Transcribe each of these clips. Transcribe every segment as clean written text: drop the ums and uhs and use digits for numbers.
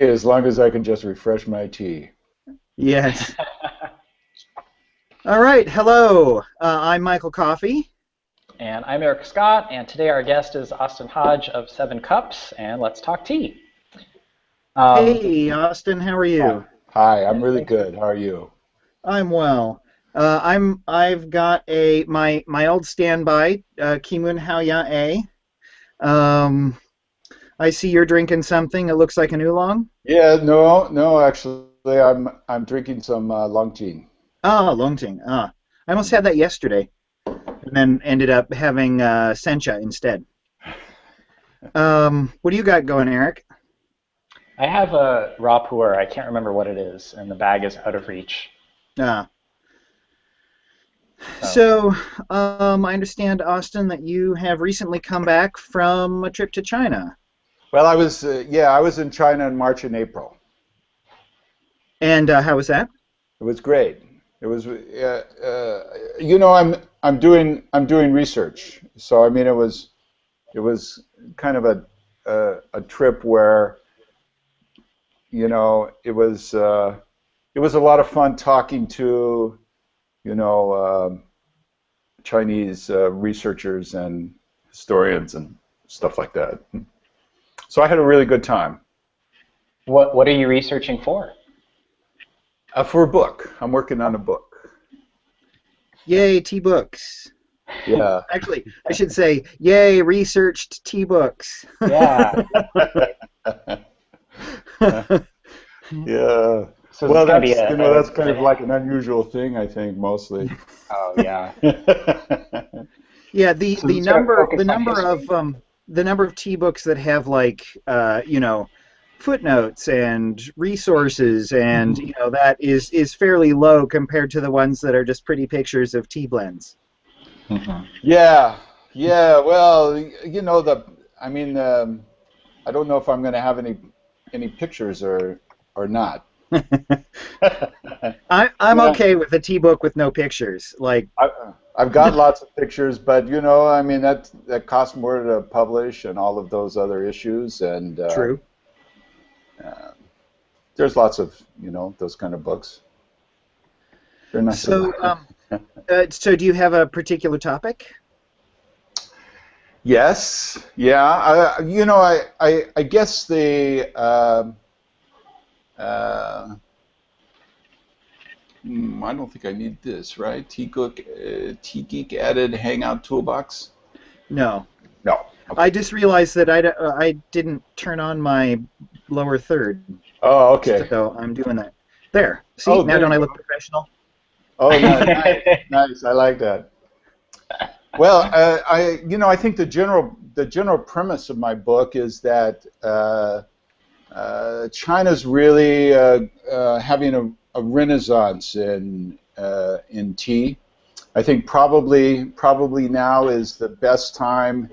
as long as I can just refresh my tea. Yes. All right. Hello. I'm Michael Coffey. And I'm Eric Scott, and today our guest is Austin Hodge of Seven Cups, and let's talk tea. Um, Hey, Austin. How are Hi, you? Hi, I'm and really thanks for good. How are you? I'm well. I've got my old standby, Kimun Hao Ya A. Um, I see you're drinking something. It looks like an oolong. Yeah, no, actually, I'm drinking some Longines. Ah, Longting. Ah, I almost had that yesterday, and then ended up having sencha instead. What do you got going, Eric? I have a raw puer. I can't remember what it is, and the bag is out of reach. Ah, So, so I understand, Austin, that you have recently come back from a trip to China. Well, I was in China in March and April. And how was that? It was great. It was, you know, I'm doing research, so I mean, it was kind of a trip where, it was a lot of fun talking to, you know, Chinese researchers and historians and stuff like that. So I had a really good time. what are you researching for? For a book, I'm working on a book. Yay, T-books. Yeah. Actually, I should say, yay, researched T-books. Yeah. Yeah. So is this Well, going to be that's kind of like an unusual thing, I think, mostly. oh yeah. Yeah, the So is the this going to number focus on history? the number of T-books that have like footnotes and resources and that is fairly low compared to the ones that are just pretty pictures of tea blends. Yeah, yeah. Well, I mean, I don't know if I'm going to have any pictures or not. I'm Yeah, okay with a T-book with no pictures. Like, I, I've got lots of pictures, but I mean, that costs more to publish and all of those other issues, and true. uh, there's lots of those kind of books. They're not so. So, so do you have a particular topic? Yes, yeah. I guess uh, I don't think I need this, right? T-Geek added Hangout Toolbox. No. No. I Okay. just realized that I didn't turn on my lower third, Oh, okay. so I'm doing that. There. See, Oh, now there don't you I go. look professional? Oh, nice, nice. I like that. Well, I think the general premise of my book is that China's really having a renaissance in tea. I think probably now is the best time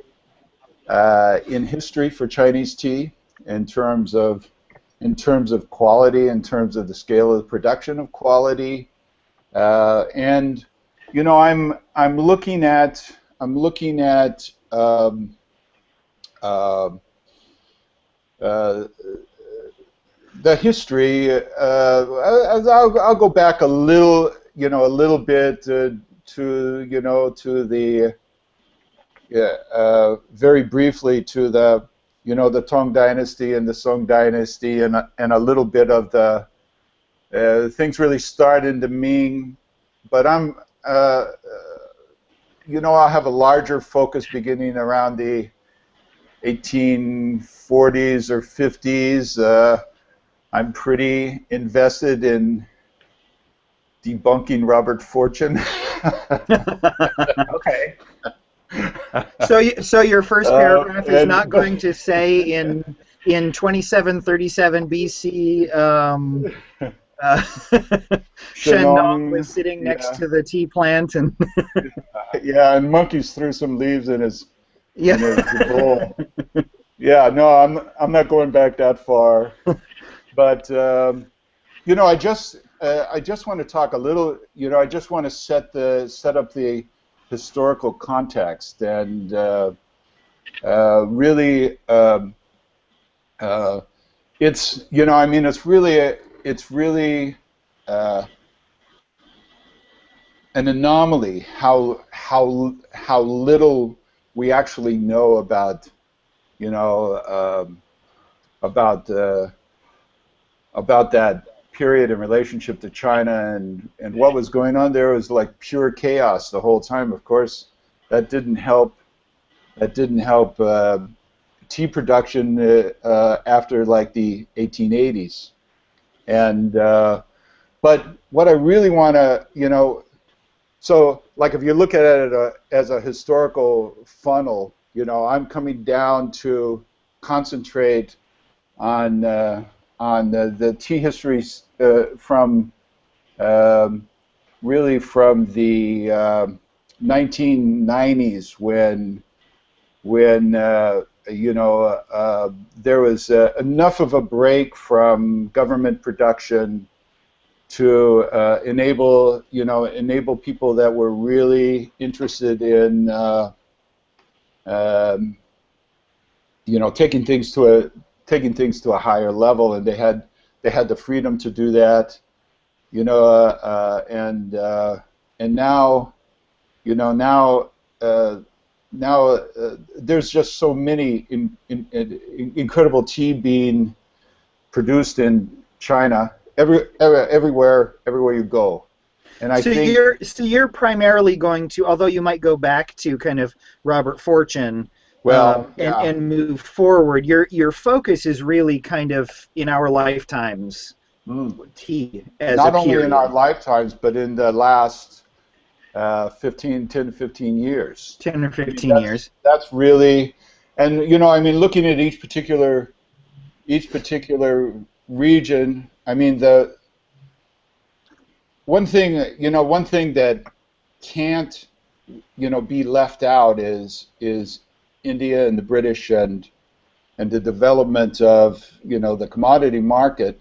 in history for Chinese tea in terms of quality, in terms of the scale of the production of quality, and I'm looking at uh, uh, the history. I'll go back a little, a little bit to the very briefly to the Tang Dynasty and the Song Dynasty, and a little bit of the things really start in the Ming, but I'll have a larger focus beginning around the 1840s or 50s. I'm pretty invested in debunking Robert Fortune. Okay. So your first paragraph is And not going to say in 2737 BC, uh, Shen Nong Shenong, was sitting next yeah, to the tea plant and yeah, and monkeys threw some leaves yeah. in his bowl. Yeah, no, I'm not going back that far, but I just want to talk a little. I just want to set up the historical context and really uh, it's I mean, it's really uh, an anomaly how little we actually know about you know about about that period in relationship to China, and what was going on there was like pure chaos the whole time. Of course, that didn't help. That didn't help tea production after like the 1880s. And but what I really want to, so like if you look at it as a historical funnel, I'm coming down to concentrate on the tea history from really from the 1990s when there was enough of a break from government production to enable people that were really interested in um, taking things to a higher level, and they had the freedom to do that, and now you know now uh, there's just so many incredible tea being produced in China everywhere you go, and I So think you're primarily going to, although you might go back to kind of Robert Fortune, well, and yeah, move forward. Your focus is really kind of in our lifetimes, mm, tea as a not only in our period, lifetimes but in the last 10 to 15 years. 10 or I mean, 15 that's years. that's really, and I mean, looking at each particular region. I mean, the one thing that can't be left out is India and the British and the development of the commodity market.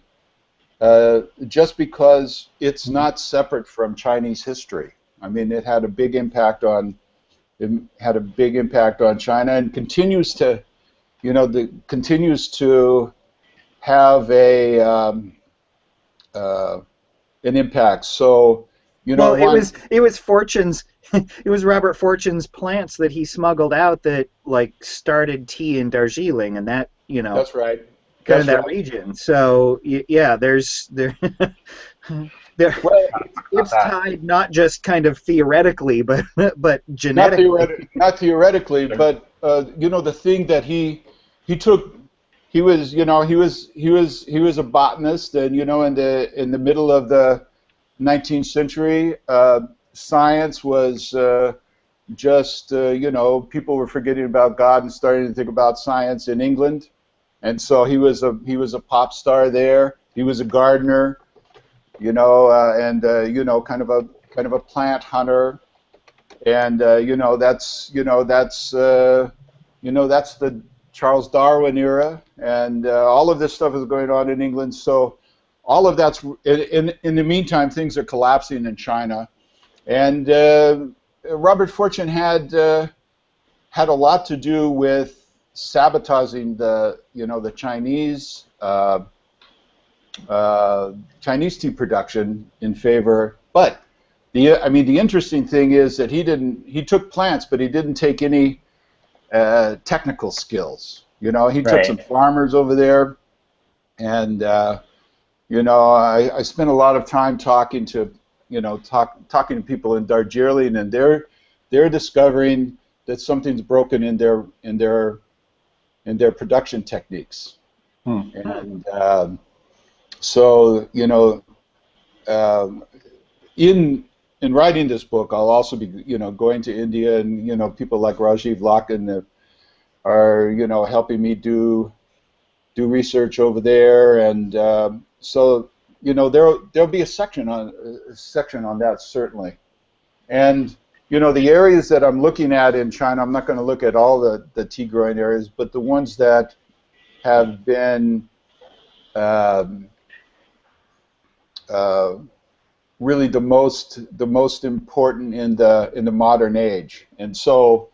Just because it's not separate from Chinese history. I mean, it had a big impact on China, and continues to have uh, an impact. So, Well, one, it was Fortune's it was Robert Fortune's plants that he smuggled out that like started tea in Darjeeling and that, that's right. kind of That's that right. region. So yeah, there Well, About it's that. tied not just kind of theoretically, but not genetically. theoretic, not theoretically, but the thing that he took. He was a botanist, and in the middle of the 19th century, science was just people were forgetting about God and starting to think about science in England, and so he was a pop star there. He was a gardener, and kind of a plant hunter, and that's the Charles Darwin era, and all of this stuff is going on in England. So all of that's in the meantime, things are collapsing in China, and Robert Fortune had a lot to do with sabotaging the Chinese tea production in favor. But the interesting thing is that he took plants, but he didn't take any technical skills. He took some Right. farmers over there, and I spent a lot of time talking to people in Darjeeling, and they're discovering that something's broken in their production techniques. Hmm. And so um, in writing this book, I'll also be going to India, and people like Rajiv Lakan that are helping me do research over there, and so there'll be a section on that, certainly. And the areas that I'm looking at in China, I'm not going to look at all the tea growing areas, but the ones that have been um, uh, really the most important in the modern age. And so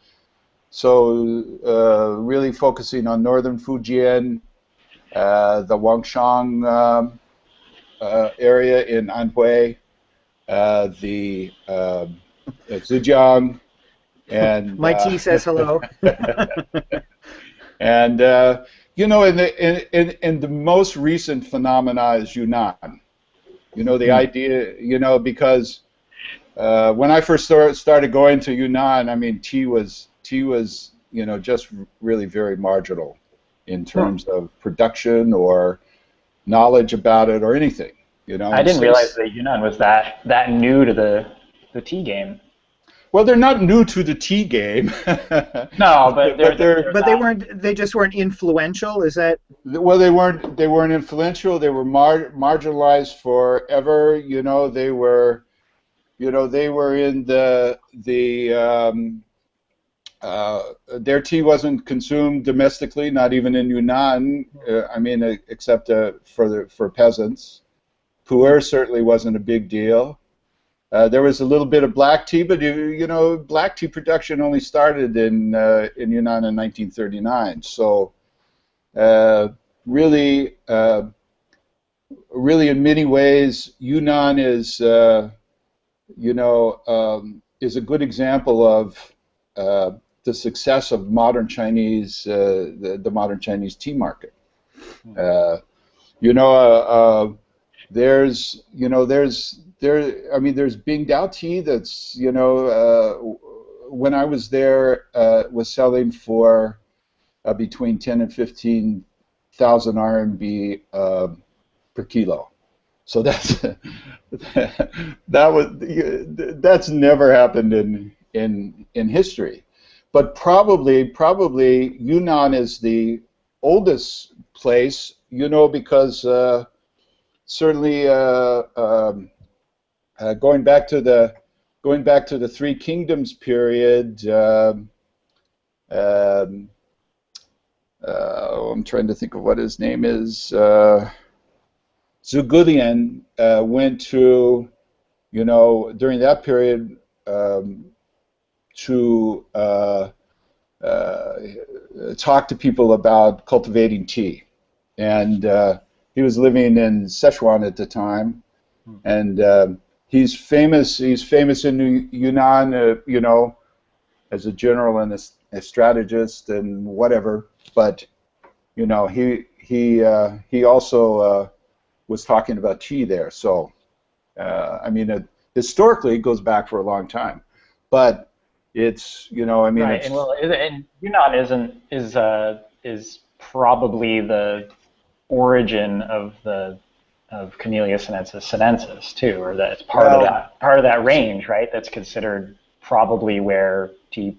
really focusing on northern Fujian, the Wangshan area in Anhui, the Zhejiang, and My tea says hello. and you know, in the most recent phenomena is Yunnan. You know, the idea, you know, because when I first started going to Yunnan, I mean, tea was, you know, just really very marginal in terms of production or knowledge about it or anything. You know, I and didn't realize since, that Yunnan was that new to the tea game. well, they're not new to the tea game, No, but but they're, But they weren't. They just weren't influential. Is that? well, they weren't influential. They were marginalized forever. You know, they were, you know, they were in their tea wasn't consumed domestically, not even in Yunnan. I mean, except for peasants. Pu'er certainly wasn't a big deal. There was a little bit of black tea, but you know, black tea production only started in Yunnan in 1939. So uh, really, really, in many ways, Yunnan is you know, is a good example of the success of modern Chinese, the modern Chinese tea market. Uh, you know, there's, you know, I mean, there's Bingdao tea that's, you know, when I was there, was selling for between 10 and 15,000 RMB per kilo. So that's never happened in history. But probably Yunnan is the oldest place, you know, because certainly going back to the Three Kingdoms period. Um, I'm trying to think of what his name is. Zhuge went to, you know, during that period to talk to people about cultivating tea, and he was living in Sichuan at the time, and he's famous. He's famous in Yunnan, you know, as a general and a strategist and whatever. But you know, he also was talking about tea there. So I mean, historically, it goes back for a long time, but it's, you know, I mean, Right, it's, and Yunnan is probably the origin of Camellia sinensis too, or that's well, part of that range, right? That's considered probably where tea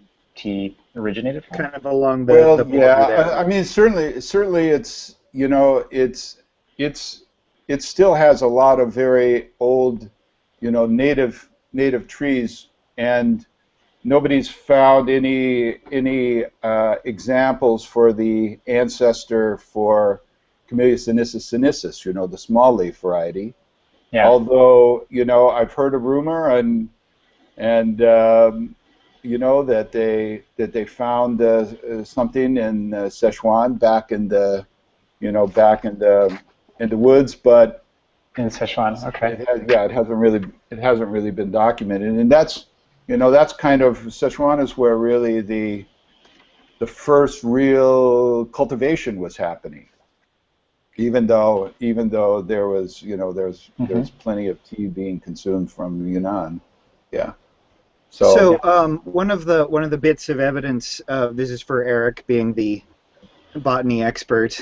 originated from. Kind of along the well, border yeah. there. I mean, certainly, it's, you know, it's it still has a lot of very old, you know, native trees, and nobody's found any examples for the ancestor for Camellia sinensis, you know, the small leaf variety. Yeah, Although, you know, I've heard a rumor and you know, that they found something in Sichuan back in the, you know, back in the woods, but in Sichuan. Okay. yeah, it hasn't really been documented, and that's, you know, that's kind of, Sichuan is where really the first real cultivation was happening. Even though there was, you know, Hmm. there's plenty of tea being consumed from Yunnan. Yeah. So So one of the bits of evidence, this is for Eric being the botany expert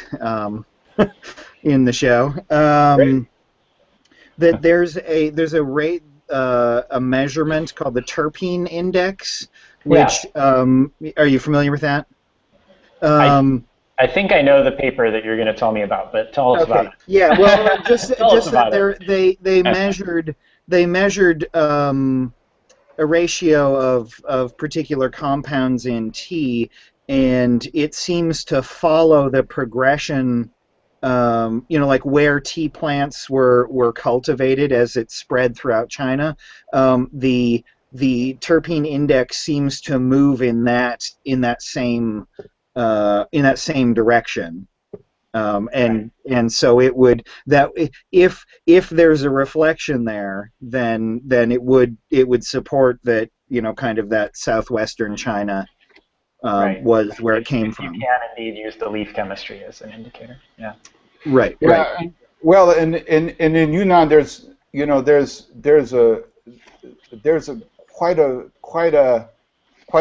in the show, great. that there's a measurement called the terpene index, Yeah, which are you familiar with that? I Um, I think I know the paper that you're going to tell me about, but tell us about okay, yeah, well, tell us just that about it. they measured a ratio of particular compounds in tea, and it seems to follow the progression, you know, like where tea plants were cultivated as it spread throughout China. The terpene index seems to move in that same direction. and so it would that if there's a reflection there, then it would support that, kind of that southwestern China Right. was where it came You from. can indeed use the leaf chemistry as an indicator. Yeah. Right. Yeah. Right. Well, and in Yunnan, there's quite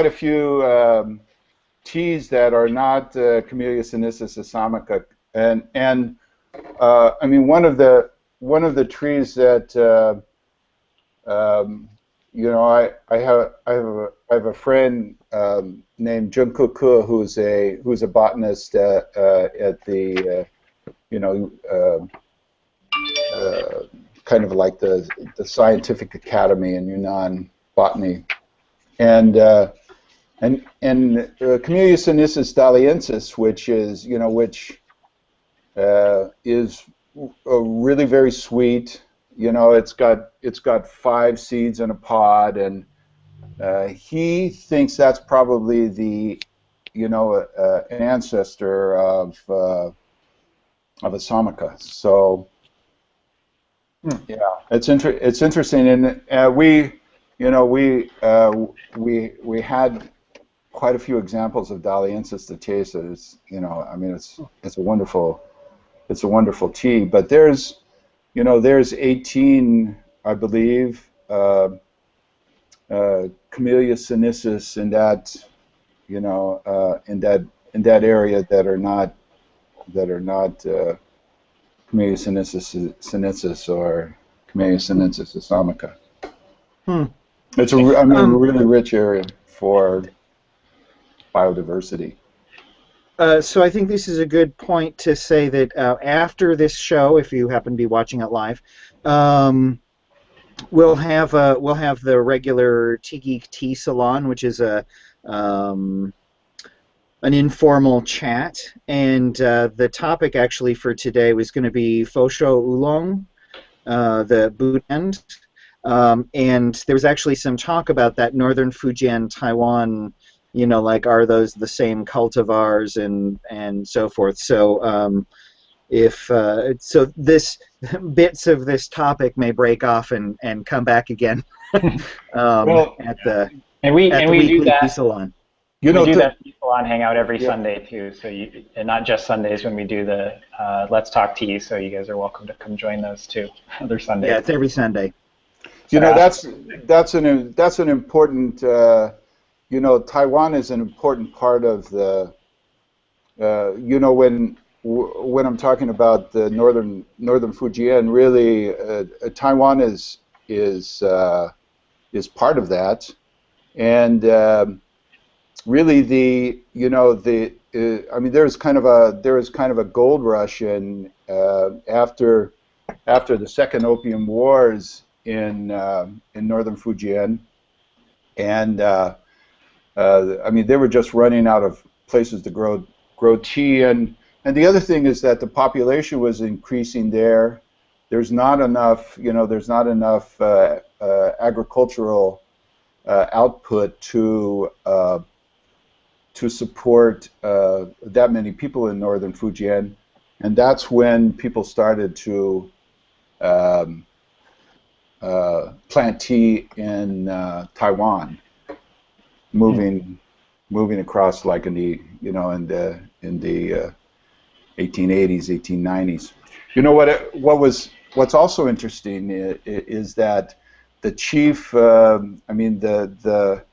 a few teas that are not Camellia sinensis assamica, and I mean one of the trees that I have a friend named Junko Ku who's a botanist at the kind of like the scientific academy in Yunnan botany, and Camellia sinensis daliensis, which is is really very sweet. It's got 5 seeds in a pod, and he thinks that's probably the an ancestor of Assamica. So yeah, it's interesting, and we had quite a few examples of Daliensis to taste. I mean, it's a wonderful tea. But there's 18, I believe, Camellia sinensis in that in that area that are not Camellia sinensis or Camellia sinensis assamica. It's a really rich area for biodiversity. So I think this is a good point to say that after this show, if you happen to be watching it live, we'll have the regular Tea Geek Tea Salon, which is an informal chat, and the topic actually for today was going to be Fosho Oolong, the Boudin, and there was actually some talk about that northern Fujian, Taiwan. Like, are those the same cultivars and so forth? So so this bits of this topic may break off and come back again at the we do that. Tea Salon. We do that salon hangout every Sunday too. So and not just Sundays when we do the Let's Talk Tea. So you guys are welcome to come join those too. Other Sundays. Yeah, it's every Sunday. That's an important. Taiwan is an important part of the. When I'm talking about the northern Fujian, really, Taiwan is part of that, and really I mean, there was kind of a gold rush in after the Second Opium Wars in northern Fujian, and I mean, they were just running out of places to grow tea, and the other thing is that the population was increasing there. There's not enough agricultural output to support that many people in northern Fujian, and that's when people started to plant tea in Taiwan, moving across like in the 1880s, 1890s. What's also interesting is that the chief, I mean the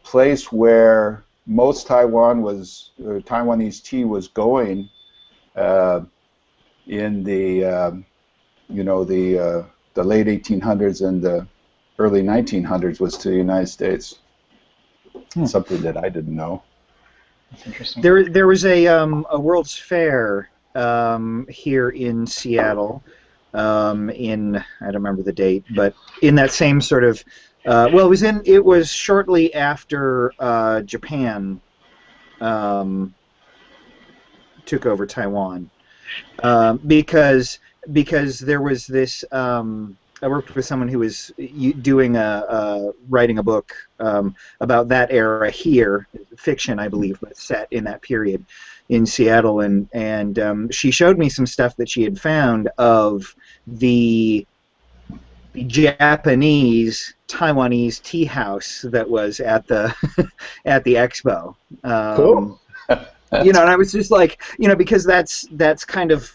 place where most Taiwanese tea was going in the late 1800s and the early 1900s was to the United States. Something that I didn't know. That's interesting. There was a World's Fair here in Seattle. I don't remember the date, but in that same sort of it was shortly after Japan took over Taiwan, because there was this. I worked with someone who was writing a book about that era here, fiction, I believe, but set in that period. in Seattle, and she showed me some stuff that she had found of the Japanese Taiwanese tea house that was at the at the expo. Cool. You know, and I was just like, you know, because that's kind of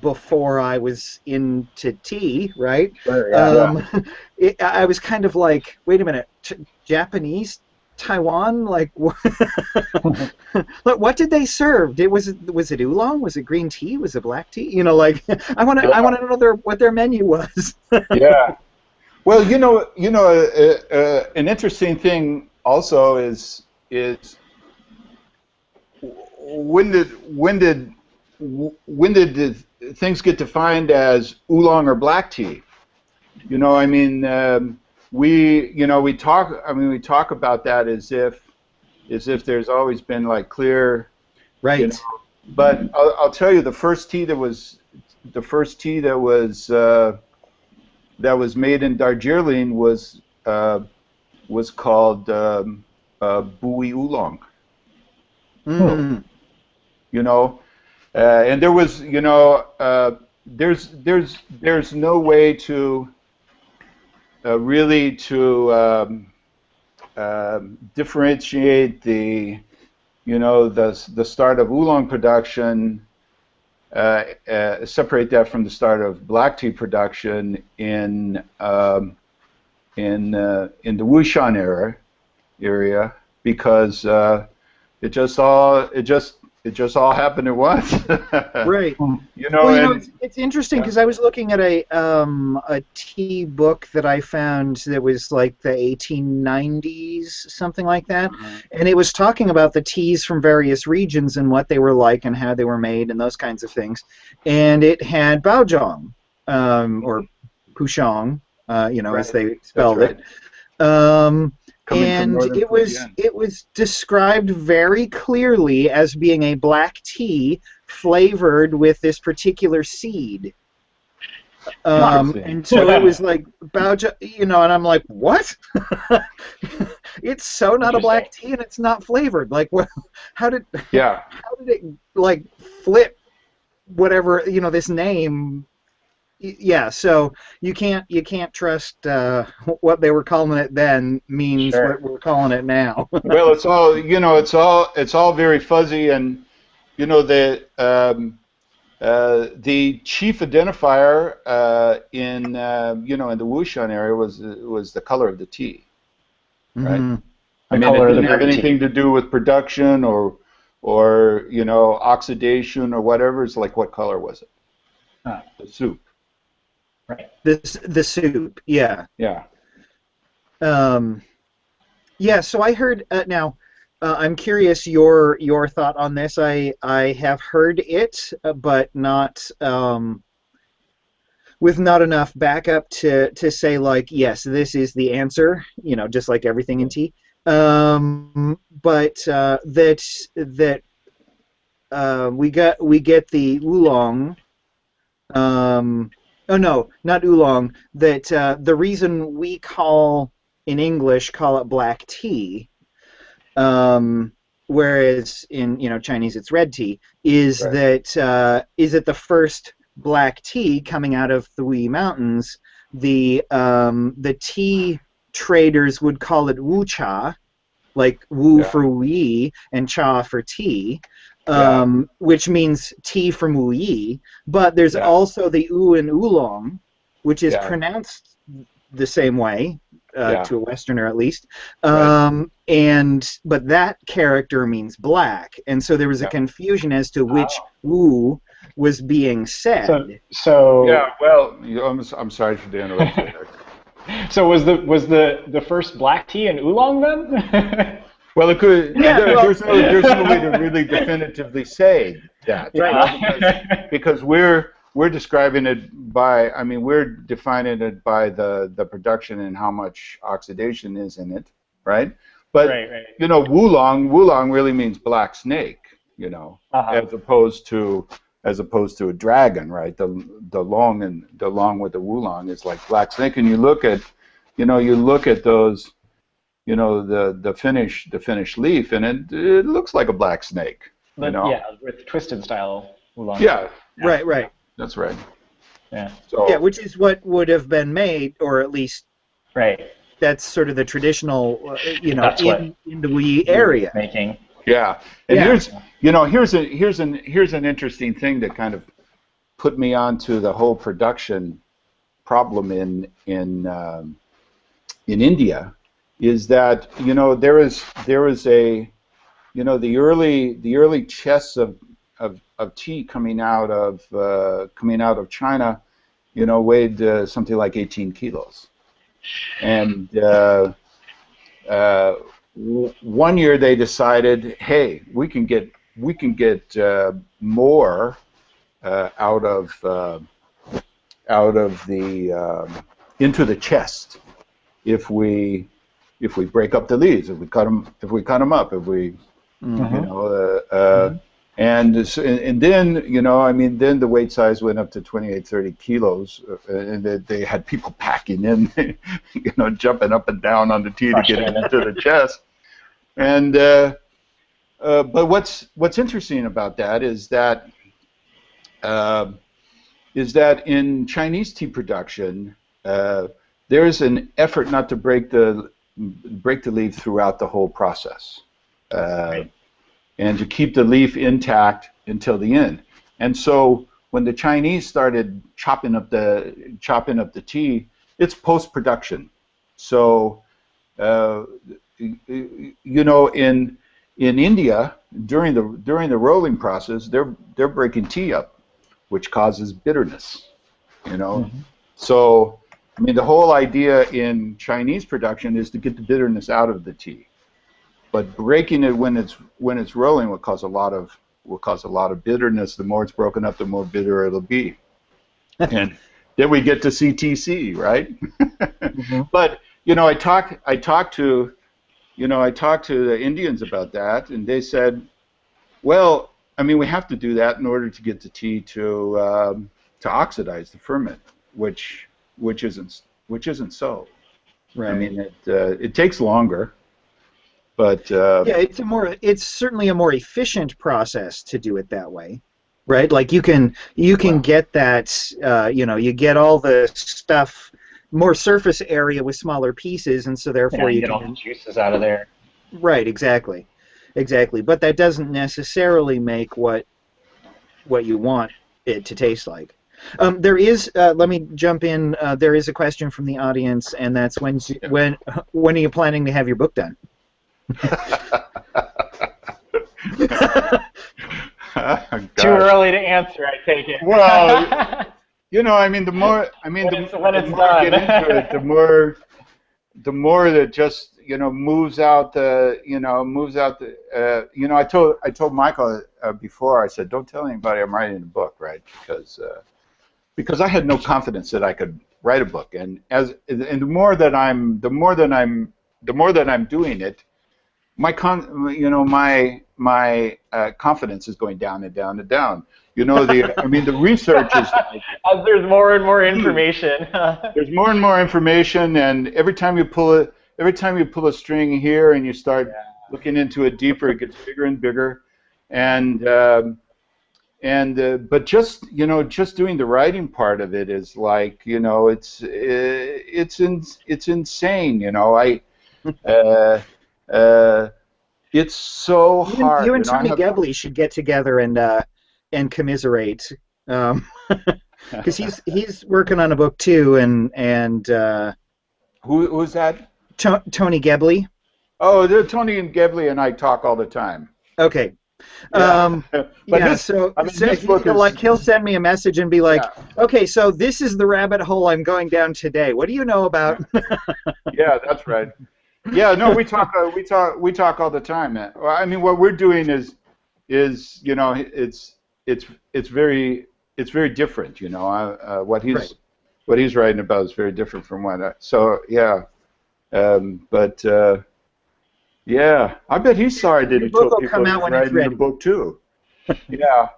before I was into tea, right? Sure, yeah. I was kind of like, wait a minute, Japanese Taiwan, like, what did they serve? Was it oolong? Was it green tea? Was it black tea? You know, like, I want to know what their menu was. Yeah. Well, an interesting thing also is when did things get defined as oolong or black tea? You know, I mean, we talk about that as if there's always been like clear, Right. you know, but I'll tell you, the first tea that was made in Darjeeling was called Bui Oolong. Mm. You know, and there was, there's no way to really to differentiate the start of oolong production, separate that from the start of black tea production in the Wushan area, because it just all happened at once. Right. You know, Well, and it's interesting because I was looking at a tea book that I found that was like the 1890s, something like that, and it was talking about the teas from various regions and what they were like and how they were made and those kinds of things. And it had Baozhong, or Pushong, as they spelled right. it. Coming from And northern Fujian. it was described very clearly as being a black tea flavored with this particular seed. And so it was like Baoja, and I'm like, what? It's so not a black tea and it's not flavored. Like, what? How did it like flip whatever this name? Yeah, so you can't trust what they were calling it then means what we're calling it now. Well, it's all very fuzzy, and the chief identifier in the Wushan area was the color of the tea, right? Mm-hmm. I mean, it didn't have anything to do with production or oxidation or whatever. It's like, what color was it? The soup. Right. The soup, yeah. Yeah. Yeah. So I heard now. I'm curious your thought on this. I have heard it, but not with not enough backup to say like, yes, this is the answer. Just like everything in tea. But that we get the oolong. Oh no, not oolong. That the reason we in English call it black tea, whereas in Chinese it's red tea, is Right. that is it the first black tea coming out of the Wu Mountains? The tea traders would call it wu cha, like wu for Wu Yi and cha for tea. Which means tea from Wu Yi, but there's also the U and oolong, which is pronounced the same way to a Westerner at least. But that character means black, and so there was a confusion as to which Wu was being said. So yeah. Well, I'm sorry for the interruption. So was the first black tea an oolong then? Well, it could. There's no way to really definitively say that, right? Because we're describing it by. I mean, we're defining it by the production and how much oxidation is in it, right? But wulong really means black snake, as opposed to a dragon, right? The long with the wulong is like black snake, and you look at those. The finished leaf, and it looks like a black snake, You know? Yeah, with twisted style oolong. Yeah, Right. that's right. Yeah. So Yeah, which is what would have been made, or at least Right. that's sort of the traditional, That's what in the Wii Wu was area. making. yeah, and Yeah. here's an interesting thing that kind of put me onto the whole production problem in India, is that there is a the early chests of tea coming out of China, weighed something like 18 kilos, and one year they decided, hey, we can get more out of the into the chest if we break up the leaves, if we cut them up, if we you Mhm. know and then then the weight size went up to 28, 30 kilos, and they had people packing in, jumping up and down on the tee to get it into the chest. And but what's interesting about that uh, is that in Chinese tea production, there's an effort not to break the leaf throughout the whole process, and to keep the leaf intact until the end. And so when the Chinese started chopping up the tea, it's post-production. So in India, during the rolling process, they're breaking tea up, which causes bitterness. So the whole idea in Chinese production is to get the bitterness out of the tea, but breaking it when it's rolling will cause a lot of bitterness. The more it's broken up, the more bitter it'll be, and then we get to CTC, right? Mhm. But I talked to the Indians about that, and they said, well, we have to do that in order to get the tea to oxidize, the ferment, which isn't so. Right. It takes longer, but Yeah, it's certainly a more efficient process to do it that way, right? Like you can well, get that, you get all the stuff, more surface area with smaller pieces, and so Yeah, therefore and you get all the can, juices out of there. right, exactly. But that doesn't necessarily make what you want it to taste like. There is, let me jump in. There is a question from the audience, and that's yeah. when are you planning to have your book done? Too Gosh. early to answer, I take it. Well, the more when the it's more I get into it, done. the more that just moves out I told Michael before, I said, don't tell anybody I'm writing a book, right? Because I had no confidence that I could write a book, and the more that I'm doing it, my confidence is going down and down and down. The research is like As there's more and more huge. information. There's more and more information, and every time you pull a string here and you start looking into it deeper, it gets bigger and bigger. And but just doing the writing part of it is like, it's insane. Uh, uh, it's so hard. You and I Tony have Gebley should get together and commiserate, because he's working on a book too, and who's that? Tony Gebley. Oh, Tony and Gebley and I talk all the time. Okay. Yeah, but Yeah, his so his book is, he'll send me a message and be like, yeah, okay, so this is the rabbit hole I'm going down today. What do you know about? yeah, that's right. Yeah, no, we talk all the time, man. Well, what we're doing is it's very different. Right. What he's writing about is very different from what so yeah. But yeah, I bet he's sorry that Your he book told will people come he out was when it's writing a ready. book too. Yeah,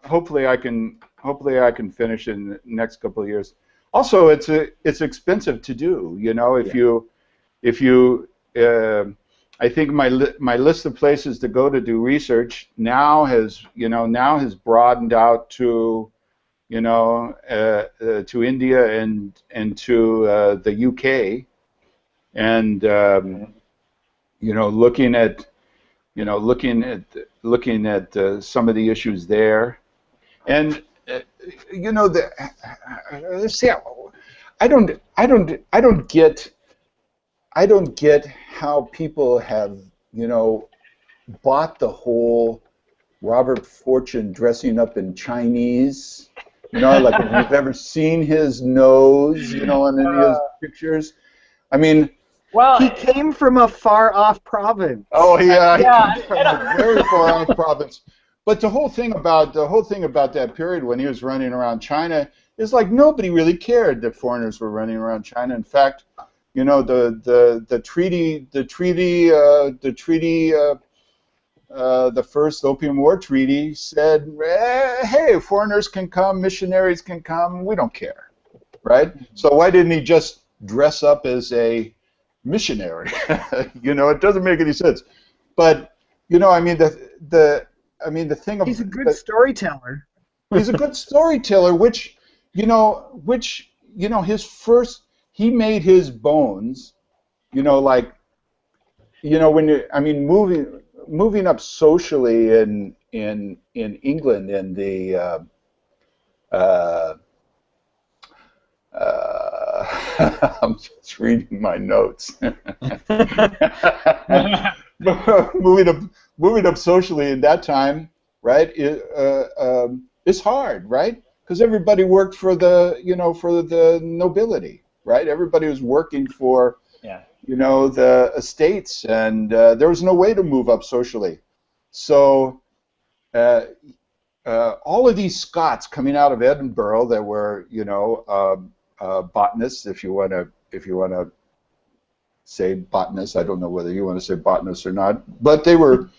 hopefully I can finish in the next couple of years. Also, it's expensive to do. If Yeah. you if you uh, I think my list of places to go to do research now has broadened out to to India and to the UK, and looking at some of the issues there, and see, I don't get how people have bought the whole Robert Fortune dressing up in Chinese. Like if you've ever seen his nose, on any of his pictures. I mean, well, he came from a far-off province. Oh yeah, he came from a very far-off province. But the whole thing about that period when he was running around China is like nobody really cared that foreigners were running around China. In fact, the first Opium War Treaty said, hey, foreigners can come, missionaries can come, we don't care, right? So why didn't he just dress up as a missionary? It doesn't make any sense. But I mean the thing. He's a good storyteller. He's a good storyteller, which his first, he made his bones, when moving up socially in England in the I'm just reading my notes. moving up socially in that time, right? It's hard, right? Because everybody worked for the nobility, right? Everybody was working for the estates, and there was no way to move up socially. So all of these Scots coming out of Edinburgh that were botanists, if you want to say botanists. I don't know whether you want to say botanists or not, but they were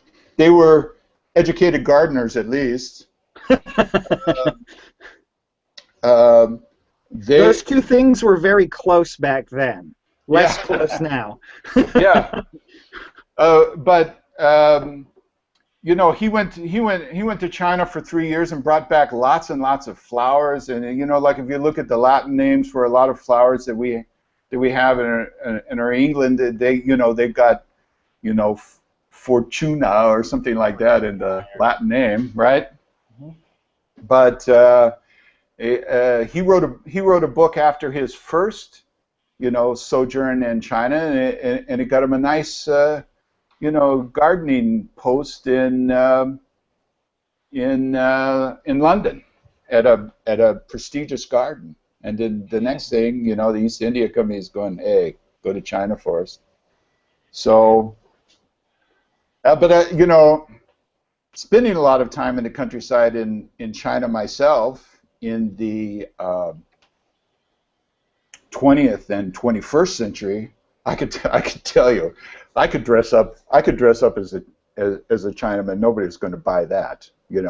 educated gardeners at least. Those two things were very close back then. Less close now. Yeah, but he went to China for 3 years and brought back lots and lots of flowers. And like if you look at the Latin names for a lot of flowers that we have in our England, they've got Fortuna or something like that in the Latin name, right? Mm-hmm. But he wrote a book after his first sojourn in China, and it got him a nice gardening post in London at a prestigious garden. And then the next thing, the East India Company is going, hey, go to China for us. So, spending a lot of time in the countryside in China myself in the 20th and 21st century, I could tell you, I could dress up as a Chinaman. Nobody's going to buy that, and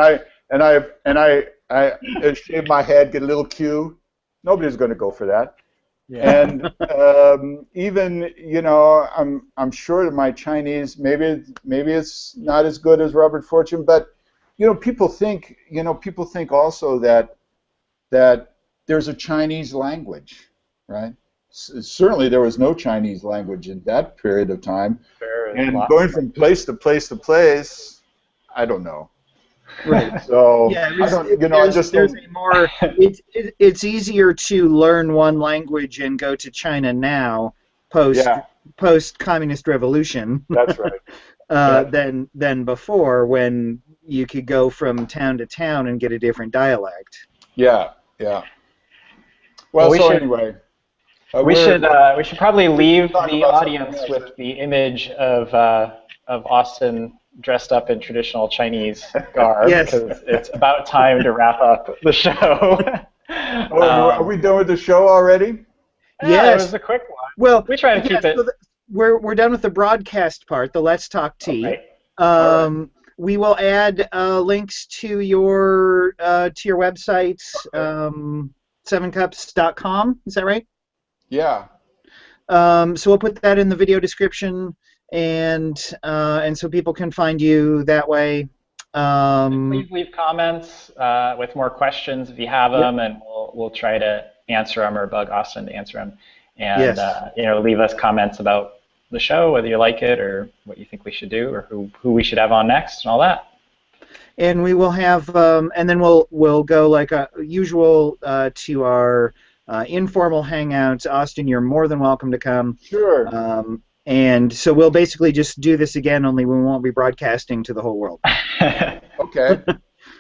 I shave my head, get a little queue. Nobody's going to go for that. Yeah. And even I'm sure that my Chinese maybe it's not as good as Robert Fortune, but people think also that there's a Chinese language, right? Certainly there was no Chinese language in that period of time, and going from place to place to place, I don't know. Right. So yeah, it's easier to learn one language and go to China now post communist revolution. That's right. Than before, when you could go from town to town and get a different dialect. Yeah. Well, anyway. We should probably leave the audience with the image of Austin dressed up in traditional Chinese garb, because it's about time to wrap up the show. Are we done with the show already? Yeah, it was a quick one. Well, we try to keep it. So we're done with the broadcast part, the Let's Talk Tea. Right. We will add links to your websites, 7cups.com. Is that right? Yeah. So we'll put that in the video description, and so people can find you that way. Please leave comments with more questions if you have them, and we'll try to answer them or bug Austin to answer them. And leave us comments about the show, whether you like it or what you think we should do, or who we should have on next, and all that. And we will have, and then we'll go like usual to our informal hangouts. Austin, you're more than welcome to come. Sure. And so we'll basically just do this again, only we won't be broadcasting to the whole world. Okay.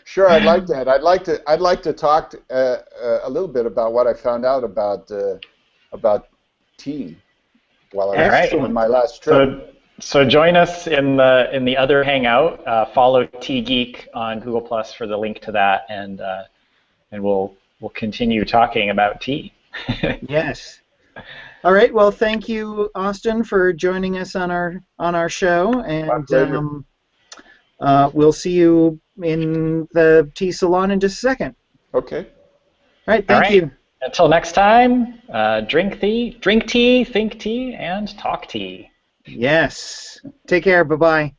Sure, I'd like that. I'd like to talk a little bit about what I found out about tea while I was on my last trip. So join us in the other hangout. Follow Tea Geek on Google Plus for the link to that, and we'll continue talking about tea. Yes. All right. Well, thank you, Austin, for joining us on our show, and we'll see you in the tea salon in just a second. Okay. All right. Thank you. Until next time, drink tea, think tea, and talk tea. Yes. Take care. Bye-bye.